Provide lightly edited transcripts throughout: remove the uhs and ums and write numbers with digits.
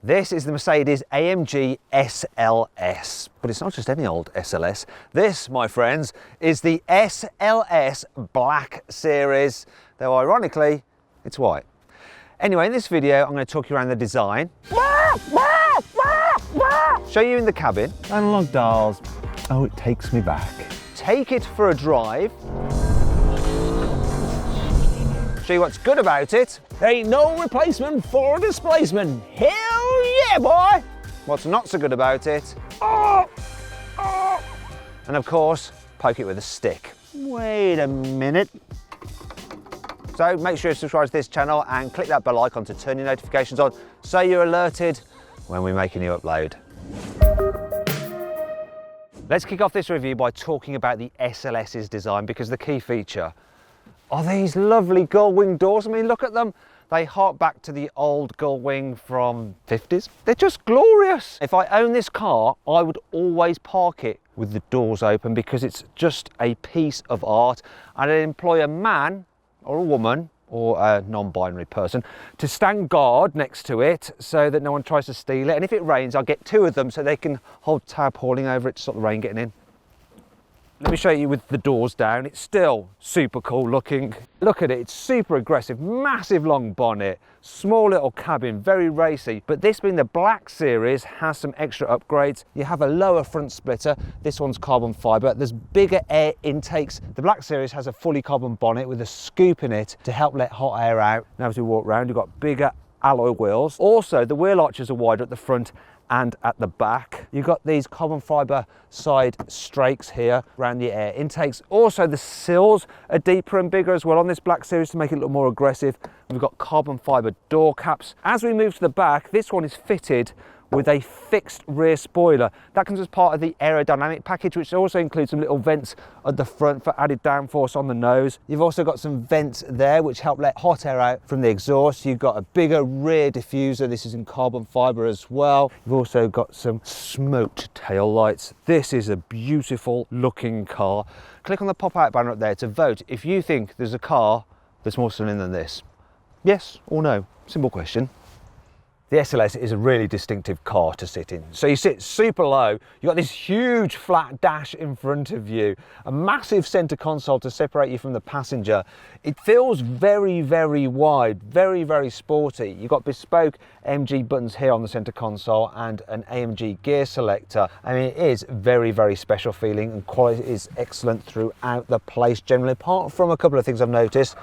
This is the Mercedes AMG SLS, but it's not just any old SLS. This, my friends, is the SLS Black Series, though ironically, it's white. Anyway, in this video, I'm going to talk you around the design, show you in the cabin, analog dials, oh, it takes me back. Take it for a drive, show you what's good about it. Ain't no replacement for displacement. Hell yeah, boy! What's not so good about it. And of course, poke it with a stick. Wait a minute. So make sure you subscribe to this channel and click that bell icon to turn your notifications on so you're alerted when we make a new upload. Let's kick off this review by talking about the SLS's design, because the key feature are these lovely gull-wing doors. I mean, look at them. They hark back to the old gull-wing from 50s. They're just glorious. If I own this car, I would always park it with the doors open, because it's just a piece of art. I'd employ a man or a woman or a non-binary person to stand guard next to it so that no one tries to steal it. And if it rains, I'll get two of them so they can hold tarpaulin over it to stop the rain getting in. Let me show you with the doors down. It's still super cool looking. Look at it, it's super aggressive, massive long bonnet, small little cabin, very racy. But this being the Black Series has some extra upgrades. You have a lower front splitter. This one's carbon fibre. There's bigger air intakes. The Black Series has a fully carbon bonnet with a scoop in it to help let hot air out. Now as we walk around, you've got bigger alloy wheels. Also, the wheel arches are wider at the front and at the back. You've got these carbon fibre side strakes here around the air intakes. Also, the sills are deeper and bigger as well on this Black Series to make it look more aggressive. We've got carbon fibre door caps. As we move to the back, this one is fitted with a fixed rear spoiler. That comes as part of the aerodynamic package, which also includes some little vents at the front for added downforce on the nose. You've also got some vents there which help let hot air out from the exhaust. You've got a bigger rear diffuser. This is in carbon fibre as well. You've also got some smoked tail lights. This is a beautiful looking car. Click on the pop-out banner up there to vote if you think there's a car that's more stunning than this. Yes or no? Simple question. The SLS is a really distinctive car to sit in. So you sit super low, you've got this huge flat dash in front of you, a massive centre console to separate you from the passenger. It feels very, very wide, very, very sporty. You've got bespoke AMG buttons here on the centre console and an AMG gear selector. I mean, it is very, very special feeling, and quality is excellent throughout the place generally, apart from a couple of things I've noticed.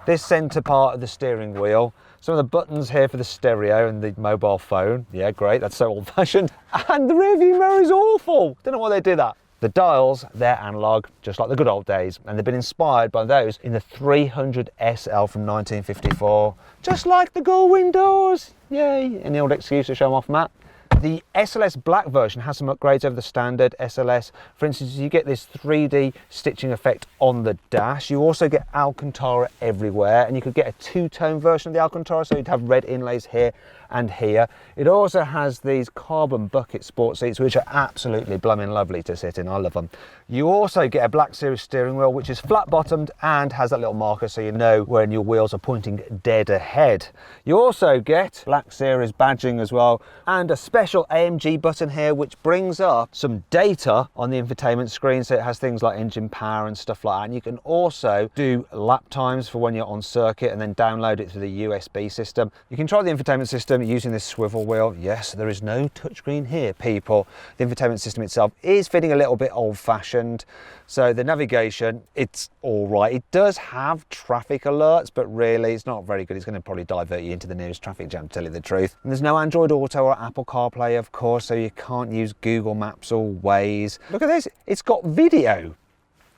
This centre part of the steering wheel, some of the buttons here for the stereo and the mobile phone. Yeah, great, that's so old-fashioned. And the rear view mirror is awful. Don't know why they did that. The dials, they're analog, just like the good old days, and they've been inspired by those in the 300 SL from 1954. Just like the gull-wing doors. Yay, any old excuse to show them off, Matt? The SLS Black version has some upgrades over the standard SLS. For instance, you get this 3D stitching effect on the dash. You also get Alcantara everywhere, and you could get a two-tone version of the Alcantara, so you'd have red inlays here and here. It also has these carbon bucket sport seats, which are absolutely blooming lovely to sit in. I love them. You also get a Black Series steering wheel, which is flat-bottomed and has that little marker so you know when your wheels are pointing dead ahead. You also get Black Series badging as well, and a special AMG button here which brings up some data on the infotainment screen, so it has things like engine power and stuff like that. And you can also do lap times for when you're on circuit and then download it through the USB system. You can try the infotainment system using this swivel wheel. Yes, there is no touchscreen here, people. The infotainment system itself is feeling a little bit old-fashioned, so the navigation, it's all right. It does have traffic alerts, but really it's not very good. It's going to probably divert you into the nearest traffic jam, to tell you the truth. And there's no Android Auto or Apple CarPlay, of course, so you can't use Google Maps or Waze. Look at this, it's got video.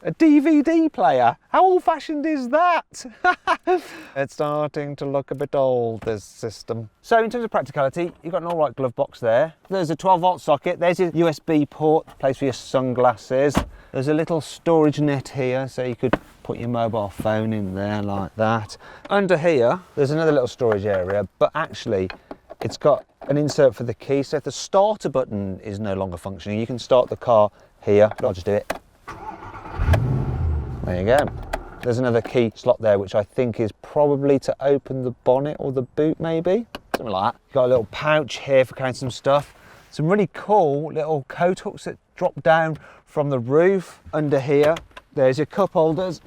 A DVD player. How old-fashioned is that? It's starting to look a bit old, this system. So in terms of practicality, you've got an all right glove box there. There's a 12-volt socket. There's your USB port, place for your sunglasses. There's a little storage net here, so you could put your mobile phone in there like that. Under here, there's another little storage area, but actually, it's got an insert for the key. So if the starter button is no longer functioning, you can start the car here. I'll just do it. There you go. There's another key slot there, which I think is probably to open the bonnet or the boot maybe. something like that. Got a little pouch here for carrying some stuff. Some really cool little coat hooks that drop down from the roof under here. There's your cup holders,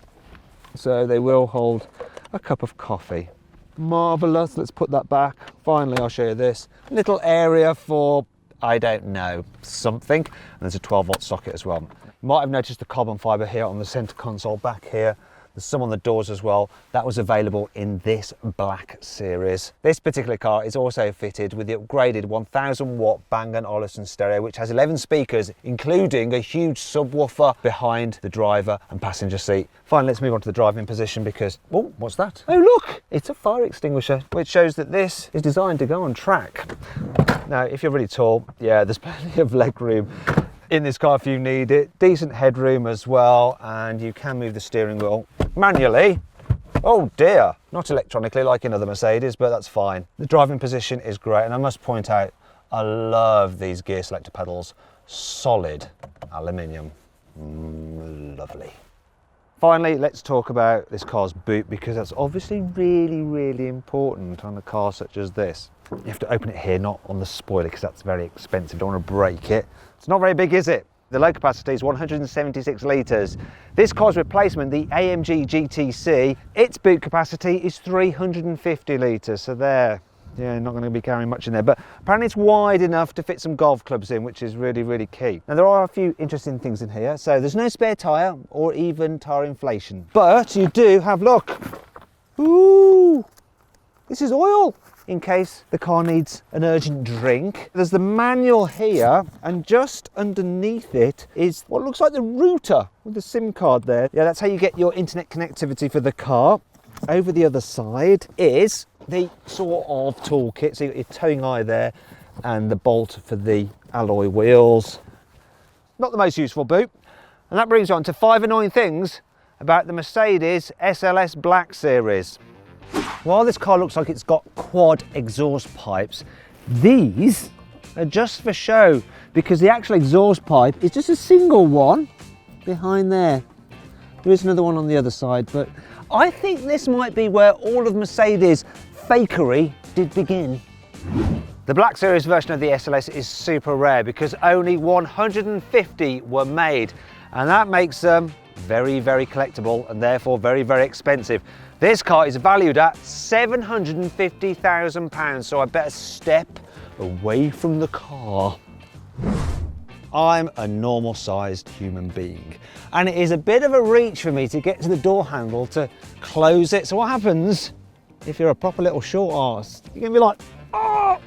so they will hold a cup of coffee. Marvellous, let's put that back. Finally, I'll show you this. Little area for, I don't know, something. And there's a 12-volt socket as well. You might have noticed the carbon fibre here on the centre console back here. There's some on the doors as well. That was available in this Black Series. This particular car is also fitted with the upgraded 1000-watt Bang & Olufsen stereo, which has 11 speakers, including a huge subwoofer behind the driver and passenger seat. Finally, let's move on to the driving position because, oh, what's that? Oh, look, it's a fire extinguisher, which shows that this is designed to go on track. Now, if you're really tall, yeah, there's plenty of leg room in this car if you need it. Decent headroom as well, and you can move the steering wheel manually. Oh dear, not electronically like in other Mercedes, but that's fine. The driving position is great, and I must point out, I love these gear selector pedals. Solid aluminium, lovely. Finally, let's talk about this car's boot, because that's obviously really, really important on a car such as this. You have to open it here, not on the spoiler, because that's very expensive. Don't want to break it. It's not very big, is it? The load capacity is 176 litres. This car's replacement, the AMG GTC, its boot capacity is 350 litres. So there, yeah, not going to be carrying much in there. But apparently it's wide enough to fit some golf clubs in, which is really, really key. Now, there are a few interesting things in here. So there's no spare tyre or even tyre inflation. But you do have, look, ooh, this is oil, in case the car needs an urgent drink. There's the manual here, and just underneath it is what looks like the router with the SIM card there. Yeah, that's how you get your internet connectivity for the car. Over the other side is the sort of toolkit. So you've got your towing eye there and the bolt for the alloy wheels. Not the most useful boot. And that brings on to 5 annoying things about the Mercedes SLS Black Series. While this car looks like it's got quad exhaust pipes, these are just for show, because the actual exhaust pipe is just a single one behind there. There is another one on the other side, but I think this might be where all of Mercedes' fakery did begin. The Black Series version of the SLS is super rare because only 150 were made, and that makes them very, very collectible and therefore very, very expensive. This car is valued at £750,000, so I better step away from the car. I'm a normal sized human being, and it is a bit of a reach for me to get to the door handle to close it. So what happens if you're a proper little short arse? You're gonna be like, oh,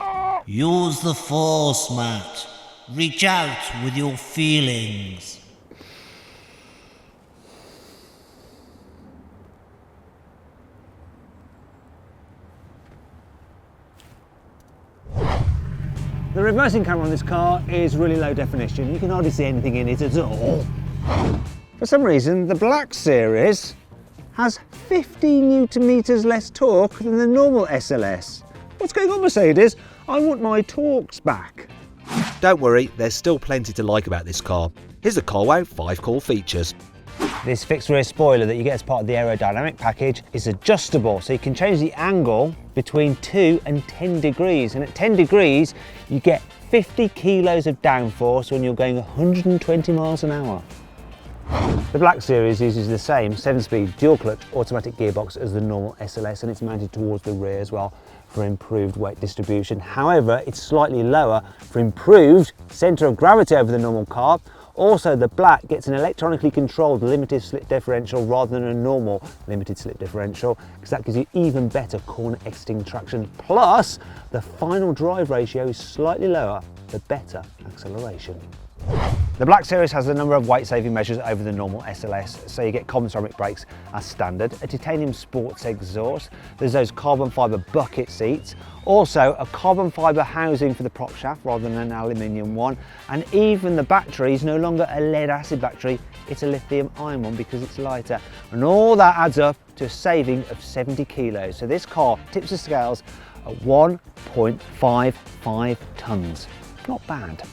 oh. Use the force, Matt. Reach out with your feelings. The reversing camera on this car is really low definition. You can hardly see anything in it at all. For some reason, the Black Series has 50 Nm less torque than the normal SLS. What's going on, Mercedes? I want my torques back. Don't worry, there's still plenty to like about this car. Here's the carwow 5 cool features. This fixed rear spoiler that you get as part of the aerodynamic package is adjustable, so you can change the angle between 2 and 10 degrees. And at 10 degrees, you get 50 kilos of downforce when you're going 120 miles an hour. The Black Series uses the same 7-speed dual-clutch automatic gearbox as the normal SLS, and it's mounted towards the rear as well for improved weight distribution. However, it's slightly lower for improved centre of gravity over the normal car. Also, the Black gets an electronically controlled limited slip differential rather than a normal limited slip differential, because that gives you even better corner exiting traction. Plus, the final drive ratio is slightly lower for better acceleration. The Black Series has a number of weight-saving measures over the normal SLS, so you get common ceramic brakes as standard, a titanium sports exhaust, there's those carbon fibre bucket seats, also a carbon fibre housing for the prop shaft rather than an aluminium one, and even the battery is no longer a lead-acid battery, it's a lithium-ion one because it's lighter, and all that adds up to a saving of 70 kilos. So this car tips the scales at 1.55 tonnes. Not bad.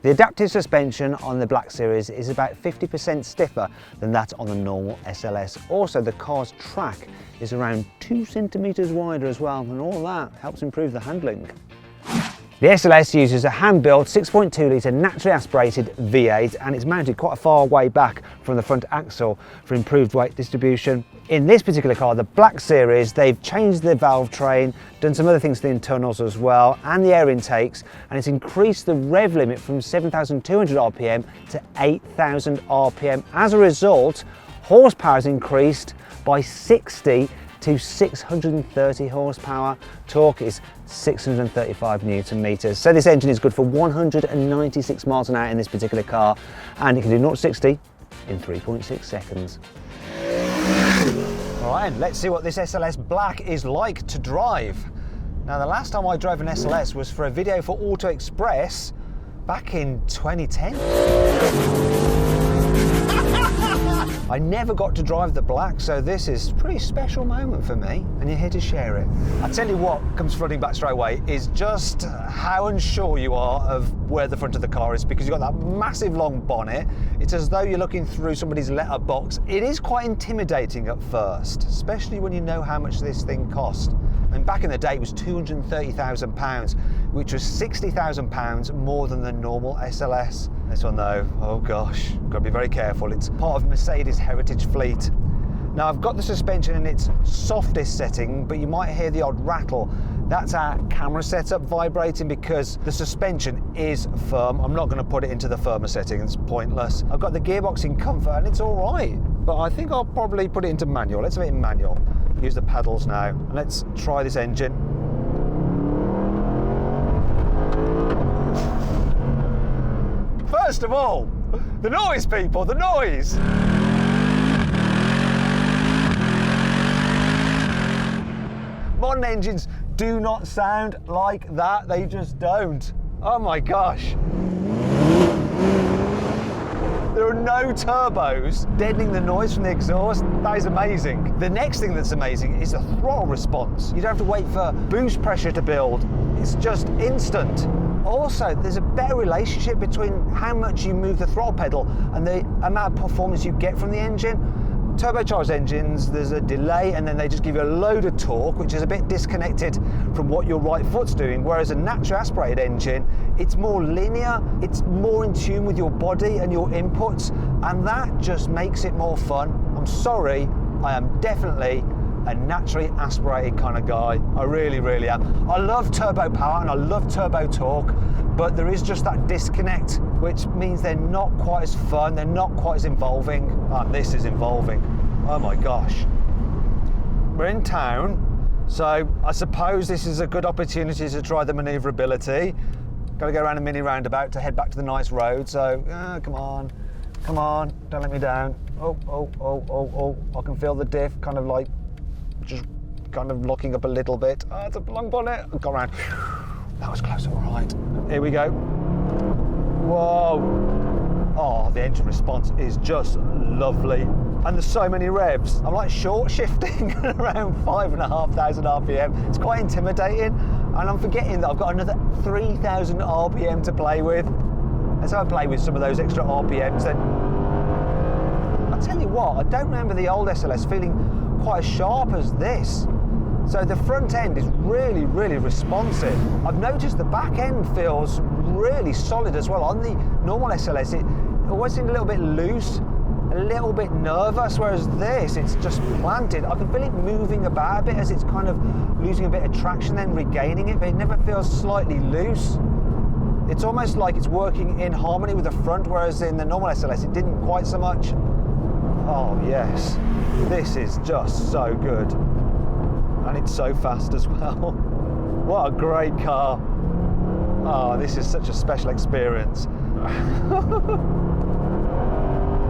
The adaptive suspension on the Black Series is about 50% stiffer than that on the normal SLS. Also, the car's track is around 2 centimetres wider as well, and all that helps improve the handling. The SLS uses a hand-built 6.2 litre naturally aspirated V8, and it's mounted quite a far way back from the front axle for improved weight distribution. In this particular car, the Black Series, they've changed the valve train, done some other things to the internals as well, and the air intakes, and it's increased the rev limit from 7,200 RPM to 8,000 RPM. As a result, horsepower has increased by 60 to 630 horsepower. Torque is 635 Newton meters. So this engine is good for 196 miles an hour in this particular car, and it can do 0 to 60 in 3.6 seconds. All right, let's see what this SLS Black is like to drive. Now, the last time I drove an SLS was for a video for Auto Express back in 2010. I never got to drive the Black, so this is a pretty special moment for me, and you're here to share it. I tell you what comes flooding back straight away is just how unsure you are of where the front of the car is, because you've got that massive long bonnet. It's as though you're looking through somebody's letterbox. It is quite intimidating at first, especially when you know how much this thing cost. And back in the day, it was £230,000, which was £60,000 more than the normal SLS. This one though, oh gosh, got to be very careful. It's part of Mercedes heritage fleet. Now, I've got the suspension in its softest setting, but you might hear the odd rattle. That's our camera setup vibrating because the suspension is firm. I'm not going to put it into the firmer setting, it's pointless. I've got the gearbox in comfort and it's all right, but I think I'll probably put it into manual. Let's have it in manual. Use the pedals now, and let's try this engine. First of all, the noise, people, the noise! Modern engines do not sound like that, they just don't. Oh my gosh. There are no turbos deadening the noise from the exhaust. That is amazing. The next thing that's amazing is the throttle response. You don't have to wait for boost pressure to build. It's just instant. Also, there's a better relationship between how much you move the throttle pedal and the amount of performance you get from the engine. Turbocharged engines, there's a delay and then they just give you a load of torque, which is a bit disconnected from what your right foot's doing, whereas a naturally aspirated engine, it's more linear, it's more in tune with your body and your inputs, and that just makes it more fun. I'm sorry, I am definitely a naturally aspirated kind of guy. I really, really am. I love turbo power and I love turbo torque, but there is just that disconnect, which means they're not quite as fun, they're not quite as involving. And this is involving. Oh my gosh. We're in town, so I suppose this is a good opportunity to try the manoeuvrability. Got to go around a mini roundabout to head back to the nice road, so come on, don't let me down. Oh, I can feel the diff kind of like, just kind of locking up a little bit. Oh, it's a long bonnet. I've got around. That was close, all right. Here we go. Whoa. Oh, the engine response is just lovely. And there's so many revs. I'm like short shifting at around 5,500 RPM. It's quite intimidating. And I'm forgetting that I've got another 3,000 RPM to play with. As I play with some of those extra RPMs, then I'll tell you what, I don't remember the old SLS feeling quite as sharp as this. So the front end is really, really responsive. I've noticed the back end feels really solid as well. On the normal SLS, it always seemed a little bit loose, a little bit nervous, whereas this, it's just planted. I can feel it moving about a bit as it's kind of losing a bit of traction, then regaining it, but it never feels slightly loose. It's almost like it's working in harmony with the front, whereas in the normal SLS, it didn't quite so much. Oh yes, this is just so good. And it's so fast as well. What a great car. Oh, this is such a special experience.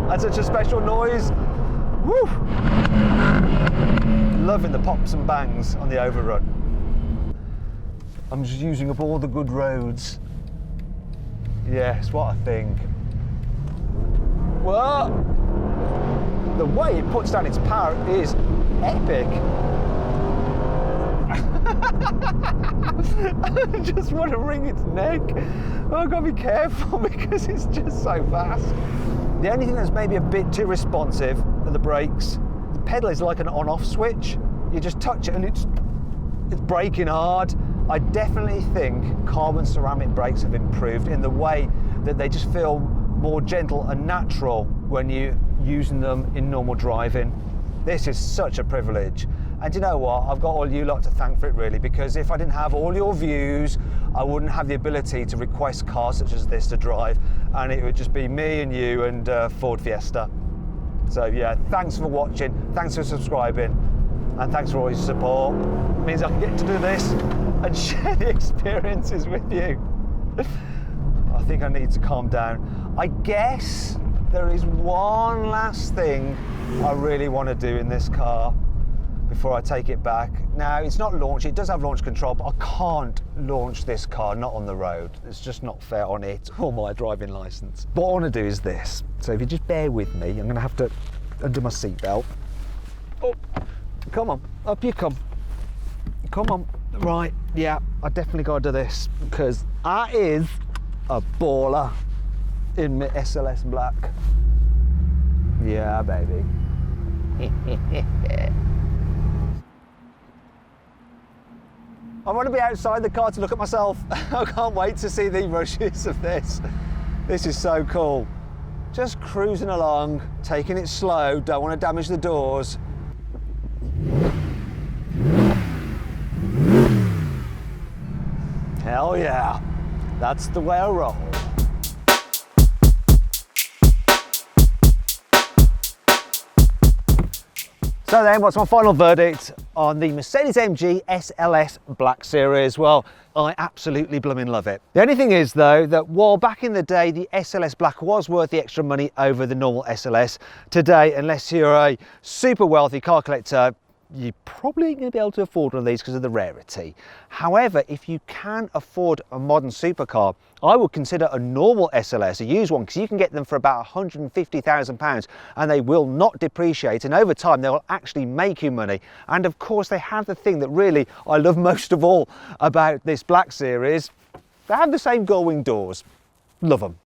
And such a special noise. Woo! Loving the pops and bangs on the overrun. I'm just using up all the good roads. Yes, what a thing. Well, the way it puts down its power is epic. I just want to wring its neck. I've got to be careful because it's just so fast. The only thing that's maybe a bit too responsive are the brakes. The pedal is like an on-off switch. You just touch it and it's braking hard. I definitely think carbon ceramic brakes have improved in the way that they just feel more gentle and natural when you're using them in normal driving. This is such a privilege. And you know what? I've got all you lot to thank for it really, because if I didn't have all your views, I wouldn't have the ability to request cars such as this to drive, and it would just be me and you and Ford Fiesta. So yeah, thanks for watching, thanks for subscribing, and thanks for all your support. It means I can get to do this and share the experiences with you. I think I need to calm down. I guess there is one last thing I really want to do in this car before I take it back. Now, it's not launch, it does have launch control, but I can't launch this car, not on the road. It's just not fair on it or my driving licence. What I want to do is this. So if you just bear with me, I'm going to have to undo my seatbelt. Oh, come on, up you come. Come on, right, yeah, I definitely got to do this because that is a baller in my SLS black. Yeah, baby. I want to be outside the car to look at myself. I can't wait to see the rushes of this. This is so cool. Just cruising along, taking it slow, don't want to damage the doors. Hell yeah, that's the way I roll. So then, what's my final verdict on the Mercedes-AMG SLS Black Series? Well, I absolutely blooming love it. The only thing is though, that while back in the day the SLS Black was worth the extra money over the normal SLS, today, unless you're a super wealthy car collector, you're probably going to be able to afford one of these because of the rarity. However, if you can afford a modern supercar, I would consider a normal SLS, a used one, because you can get them for about £150,000 and they will not depreciate, and over time they will actually make you money. And of course they have the thing that really I love most of all about this Black Series. They have the same gull wing doors. Love them.